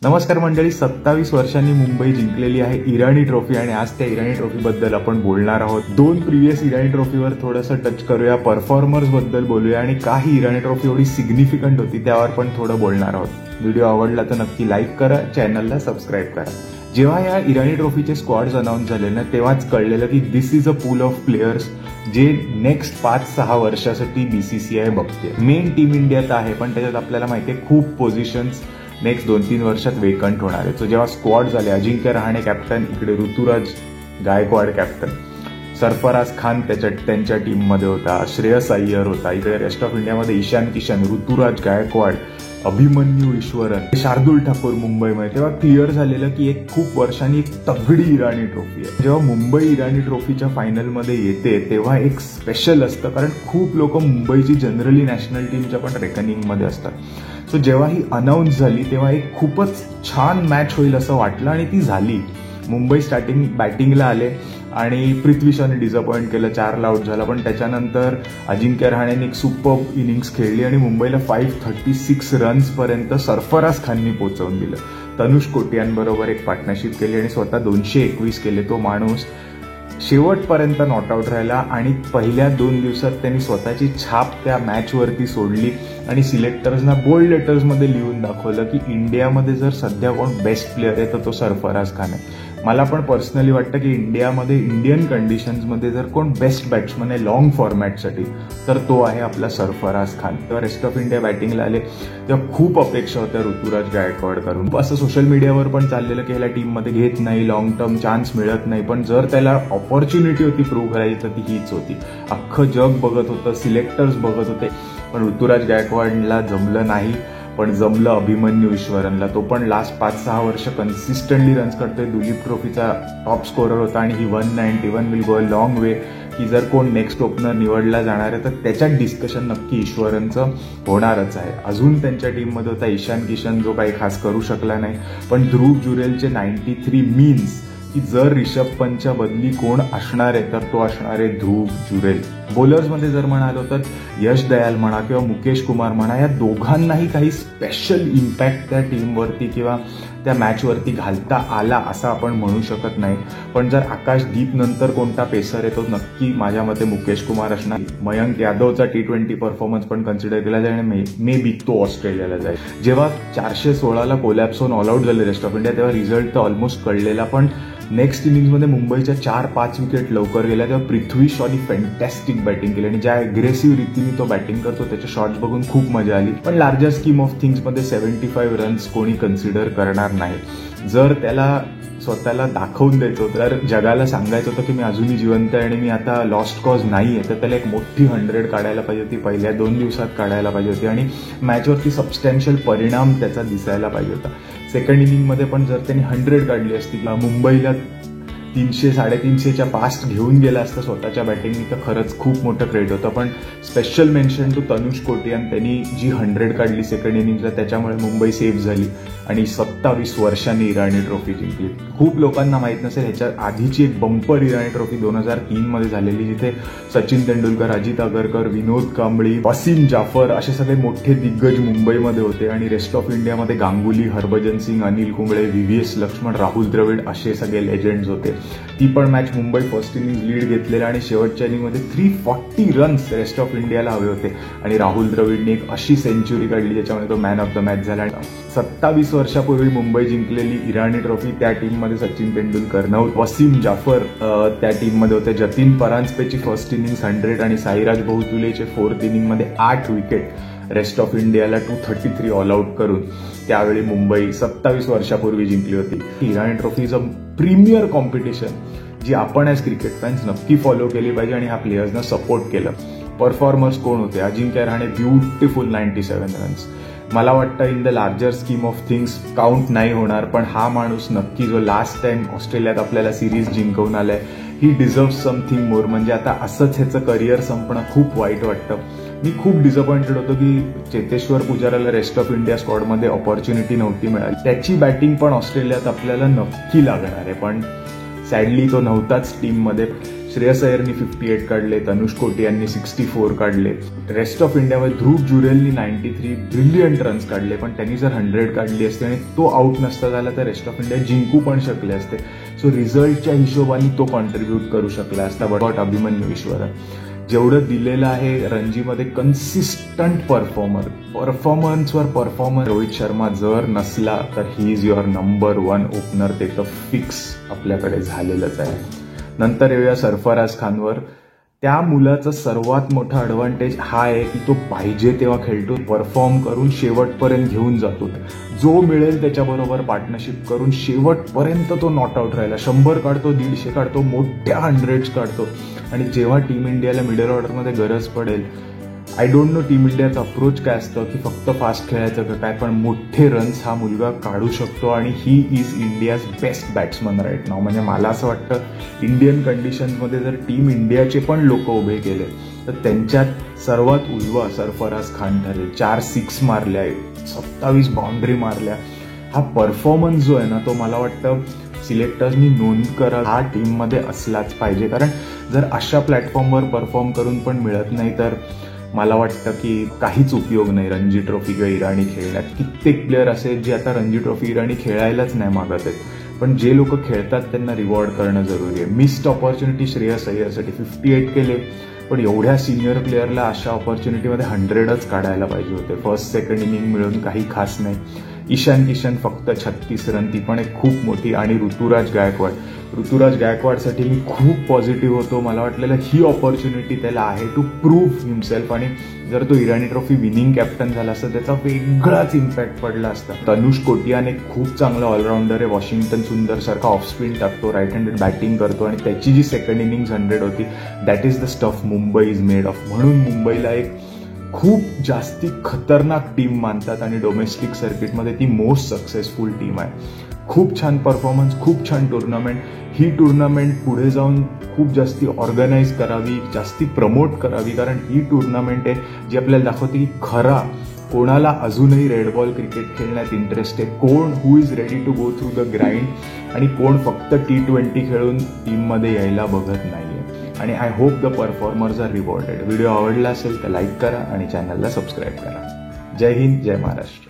नमस्कार मंडळी, 27 वर्षांनी मुंबई जिंकलेली आहे इराणी ट्रॉफी आणि आज त्या इराणी ट्रॉफी बद्दल आपण बोलणार आहोत. 2 प्रिव्हियस इराणी ट्रॉफीवर थोडंसं टच करूया, परफॉर्मर्स बद्दल बोलूया आणि का ही इराणी ट्रॉफी एवढी सिग्निफिकंट होती त्यावर पण थोडं बोलणार आहोत. व्हिडिओ आवडला तर नक्की लाईक करा, चॅनलला सबस्क्राईब करा. जेव्हा या इराणी ट्रॉफीचे स्क्वॉड्स अनाऊन्स झाले ना, तेव्हाच कळलेलं की this is a pool of players जे नेक्स्ट 5-6 वर्षासाठी बीसीसीआय बघते. मेन टीम इंडियात आहे, पण त्याच्यात आपल्याला माहिती आहे खूप पोझिशन्स नेक्स्ट 2-3 वर्षात वेकंट होणार आहे. सो जेव्हा स्क्वॉड झाले, अजिंक्य रहाणे कॅप्टन, इकडे ऋतुराज गायकवाड कॅप्टन, सरफराज खान त्यांच्या टीममध्ये होता, श्रेयस अय्यर होता, इकडे रेस्ट ऑफ इंडियामध्ये ईशान किशन, ऋतुराज गायकवाड, अभिमन्यू ईश्वरन, शार्दुल ठाकूर मुंबईमध्ये. तेव्हा क्लिअर झालेलं की एक खूप वर्षांनी एक तगडी इराणी ट्रॉफी आहे. जेव्हा मुंबई इराणी ट्रॉफीच्या फायनलमध्ये येते तेव्हा एक स्पेशल असतं, कारण खूप लोक मुंबईची जनरली नॅशनल टीमच्या पण रेकनिंगमध्ये असतात. सो जेव्हा ही अनाऊन्स झाली तेव्हा एक खूपच छान मॅच होईल असं वाटलं आणि ती झाली. मुंबई स्टार्टिंग बॅटिंगला आले आणि पृथ्वी शॉने डिसअपॉइंट केलं, 4 आउट झाला. पण त्याच्यानंतर अजिंक्य रहाणेने एक सुपर इनिंग्स खेळली आणि मुंबईला 536 रन्सपर्यंत सरफराज खाननी पोहोचवून दिलं. तनुष कोटियांबरोबर एक पार्टनरशिप केली आणि स्वतः 221 केले. तो माणूस शेवटपर्यंत नॉट आउट राहिला आणि पहिल्या 2 दिवसात त्यांनी स्वतःची छाप त्या मॅचवरती सोडली आणि सिलेक्टर्सना बोल्ड लेटर्समध्ये लिहून दाखवलं की इंडियामध्ये जर सध्या कोण बेस्ट प्लेअर आहे तर तो सरफराज खान आहे. मला पण पर्सनली वाटतं की इंडियामध्ये इंडियन कंडिशन्समध्ये जर कोण बेस्ट बॅट्समन आहे लॉंग फॉर्मॅटसाठी तर तो आहे आपला सरफराज खान. तेव्हा रेस्ट ऑफ इंडिया बॅटिंगला आले तेव्हा खूप अपेक्षा होत्या ऋतुराज गायकवाड करून. असं सोशल मीडियावर पण चाललेलं की ह्याला टीममध्ये घेत नाही, लॉंग टर्म चान्स मिळत नाही. पण जर त्याला ऑपॉर्च्युनिटी होती प्रूव्ह करायची तर ती हीच होती. अख्खं जग बघत होतं, सिलेक्टर्स बघत होते, पण ऋतुराज गायकवाडला जमलं नाही. पण जमलं अभिमन्यू ईश्वरनला. तो पण लास्ट 5-6 वर्ष कन्सिस्टंटली रन्स करतोय. दुलीप ट्रॉफीचा टॉप स्कोरर होता आणि ही 191 विल गो अ लॉंग वे. की जर कोण नेक्स्ट ओपनर निवडला जाणार आहे तर त्याच्यात डिस्कशन नक्की ईश्वरनचं होणारच आहे. अजून त्यांच्या टीममध्ये होता ईशान किशन, जो काही खास करू शकला नाही. पण ध्रुव जुरेलचे 93 मीन्स की जर रिषभ पंतच्या बदली कोण असणार आहे तर तो असणार आहे ध्रुव जुरेल. बॉलर्समध्ये जर म्हणालो तर यश दयाल म्हणा किंवा मुकेश कुमार म्हणा, या दोघांनाही काही स्पेशल इम्पॅक्ट त्या टीमवरती किंवा त्या मॅचवरती घालता आला असं आपण म्हणू शकत नाही. पण जर आकाशदीप नंतर कोणता पेसर आहे तो नक्की माझ्या मते मुकेश कुमार असणार. मयंक यादवचा T20 परफॉर्मन्स पण कन्सिडर केला जाईल आणि मे बी तो ऑस्ट्रेलियाला जाईल. जेव्हा 416ला कोलॅप्स होऊन ऑल आउट झाले रेस्ट ऑफ इंडिया तेव्हा रिझल्ट तर ऑलमोस्ट कळलेला. पण नेक्स्ट इनिंग्समध्ये मुंबईच्या 4-5 विकेट लवकर गेल्या तेव्हा पृथ्वी शॉने फॅन्टॅस्टिक बॅटिंग केली आणि ज्या अग्रेसिव्ह रीतीने तो बॅटिंग करतो त्याचे शॉट्स बघून खूप मजा आली. पण लार्जर स्कीम ऑफ थिंग्समध्ये 75 रन्स कोणी कन्सिडर करणार नाही. जर त्याला स्वतःला दाखवून द्यायचं होतं, तर जगाला सांगायचं होतं की मी अजूनही जिवंत आहे आणि मी आता लॉस्ट कॉज नाही आहे, तर त्याला एक मोठी 100 काढायला पाहिजे होती, पहिल्या 2 दिवसात काढायला पाहिजे होती आणि मॅचवरती सबस्टॅन्शियल परिणाम त्याचा दिसायला पाहिजे होता. सेकंड इनिंगमध्ये पण जर त्यांनी 100 काढली असती किंवा मुंबईला 300-350च्या पास्ट घेऊन गेला असता स्वतःच्या बॅटिंगनी तर खरंच खूप मोठं क्रेडिट होतं. पण special mention to Tanush Kotian, त्यांनी जी 100 काढली सेकंड इनिंगला त्याच्यामुळे मुंबई सेव्ह झाली आणि 27 वर्षांनी इराणी ट्रॉफी जिंकली. खूप लोकांना माहीत नसेल ह्याच्या आधीची एक बंपर इराणी ट्रॉफी 2003मध्ये झालेली, जिथे सचिन तेंडुलकर, अजित आगरकर, विनोद कांबळी, वसीम जाफर असे सगळे मोठे दिग्गज मुंबईमध्ये होते आणि रेस्ट ऑफ इंडियामध्ये गांगुली, हरभजन सिंग, अनिल कुंबळे, VVS लक्ष्मण, राहुल द्रविड असे सगळे लेजेंड्स होते. ती पण match Mumbai first inning lead घेतलेला आणि शेवटच्या इनिंगमध्ये 340 रन्स रेस्ट ऑफ इंडियाला हवे होते आणि राहुल द्रविडने एक अशी सेंचुरी काढली ज्याच्यामुळे तो मॅन ऑफ द मॅच झाला. 27 वर्षापूर्वी मुंबई जिंकलेली इराणी ट्रॉफी, त्या टीममध्ये सचिन तेंडुलकर, वसीम जाफर त्या टीममध्ये होते, जतीन परांजपेची फर्स्ट इनिंग्स 100 आणि साईराज बहुतुलेचे 4th इनिंगमध्ये 8 विकेट रेस्ट ऑफ इंडियाला 233 ऑल आउट करून त्यावेळी मुंबई 27 वर्षापूर्वी जिंकली होती. Irani trophy is a premier competition जी आपण ॲज क्रिकेट फॅन्स नक्की फॉलो केली पाहिजे आणि ह्या प्लेयर्सना सपोर्ट केलं. परफॉर्मर्स कोण होते? Ajinkya Rahane beautiful 97 runs. मला वाटतं in the larger scheme of things count नाही होणार, पण हा माणूस नक्की जो लास्ट टाइम ऑस्ट्रेलियात आपल्याला सिरीज जिंकवून आलाय, ही डिझर्व समथिंग मोर. म्हणजे आता असंच ह्याचं करिअर संपणं खूप वाईट वाटतं. मी खूप डिसअपॉइंटेड होतो की चेतेश्वर पुजाराला रेस्ट ऑफ इंडिया स्क्वॉडमध्ये ऑपॉर्च्युनिटी नव्हती मिळाली. त्याची बॅटिंग पण ऑस्ट्रेलियात आपल्याला नक्की लागणार आहे, पण सॅडली तो नव्हताच टीममध्ये. श्रेयस अय्यरनी 58 काढले, तनुष कोटी यांनी 64 काढले. रेस्ट ऑफ इंडियामध्ये ध्रुव जुरेलनी 93 ब्रिलियंट रन्स काढले, पण त्यांनी जर 100 काढली असते आणि तो आउट नसता झाला तर रेस्ट ऑफ इंडिया जिंकू पण शकले असते. सो रिझल्टच्या हिशोबाने तो कॉन्ट्रीब्यूट करू शकला असता. बट अभिमन्यू ईश्वरन जेवढं दिलेलं आहे रणजीमध्ये, कन्सिस्टंट परफॉर्मन्सवर परफॉर्मन्स. रोहित शर्मा जर नसला तर he is your number 1 opener, ते तर फिक्स आपल्याकडे झालेलंच आहे. नंतर येऊया सरफराज खानवर. त्या मुलाचा सर्वात मोठा ॲडव्हान्टेज हा आहे की तो पाहिजे तेव्हा खेळतो, परफॉर्म करून शेवटपर्यंत घेऊन जातो. जो मिळेल त्याच्याबरोबर पार्टनरशिप करून शेवटपर्यंत तो नॉट आउट राहिला. 100 काढतो, 150 काढतो, मोठ्या 100s काढतो. आणि जेव्हा टीम इंडियाला मिडल ऑर्डरमध्ये गरज पडेल, आय डोंट नो टीम इंडियाचं अप्रोच काय असतं की फक्त फास्ट खेळायचं का काय, पण मोठे रन्स हा मुलगा काढू शकतो आणि he is India's best batsman right नाव. म्हणजे मला असं वाटतं इंडियन कंडिशन्समध्ये जर टीम इंडियाचे पण लोक उभे केले तर त्यांच्यात सर्वात उजवा सरफराज खान ठरेल. 4 6 मारल्या, 27 बाउंड्री मारल्या. हा परफॉर्मन्स जो आहे ना, तो मला वाटतं सिलेक्टर्सनी नोंद करा, हा टीममध्ये असलाच पाहिजे. कारण जर अशा प्लॅटफॉर्मवर परफॉर्म करून पण मिळत नाही तर मला वाटतं की काहीच उपयोग नाही रणजी ट्रॉफी किंवा इराणी खेळण्यात. कित्येक प्लेअर असे जे आता रणजी ट्रॉफी इराणी खेळायलाच नाही मागत आहेत, पण जे लोक खेळतात त्यांना रिवॉर्ड करणं जरुरी आहे. मिस्ड ऑपॉर्च्युनिटी श्रेयस अय्यरसाठी 58 केले, पण एवढ्या सिनियर प्लेअरला अशा ऑपॉर्च्युनिटीमध्ये 100च काढायला पाहिजे होते. फर्स्ट सेकंड इनिंग मिळून काही खास नाही. ईशान किशन फक्त 36 रन, ती पण एक खूप मोठी. आणि ऋतुराज गायकवाडसाठी मी खूप पॉझिटिव्ह होतो. मला वाटलेलं ही ऑपॉर्च्युनिटी त्याला आहे टू प्रूव्ह हिमसेल्फ, आणि जर तो इराणी ट्रॉफी विनिंग कॅप्टन झाला असता त्याचा वेगळाच इम्पॅक्ट पडला असता. तनुष कोटियान एक खूप चांगला ऑलराऊंडर आहे. वॉशिंग्टन सुंदर सारखा ऑफ स्पिन टाकतो, राईट हँडेड बॅटिंग करतो, आणि त्याची जी सेकंड इनिंग्स 100 होती, that is the stuff Mumbai is made of. म्हणून मुंबईला एक खूप जास्ती खतरनाक टीम मानतात आणि डोमेस्टिक सर्किटमध्ये ती मोस्ट सक्सेसफुल टीम आहे. खूप छान परफॉर्मन्स, खूप छान टुर्नामेंट. ही टुर्नामेंट पुढे जाऊन खूप जास्ती ऑर्गनाईज करावी, जास्ती प्रमोट करावी, कारण ही टुर्नामेंट आहे जी आपल्याला दाखवते की खरा कोणाला अजूनही रेड बॉल क्रिकेट खेळण्यात इंटरेस्ट आहे, कोण who is ready to go through the grind, आणि कोण फक्त T20 खेळून टीममध्ये यायला बघत नाहीये. आणि I hope the performers are rewarded. Video आवडला असेल तर लाईक करा आणि चॅनलला सबस्क्राईब करा. जय हिंद, जय महाराष्ट्र.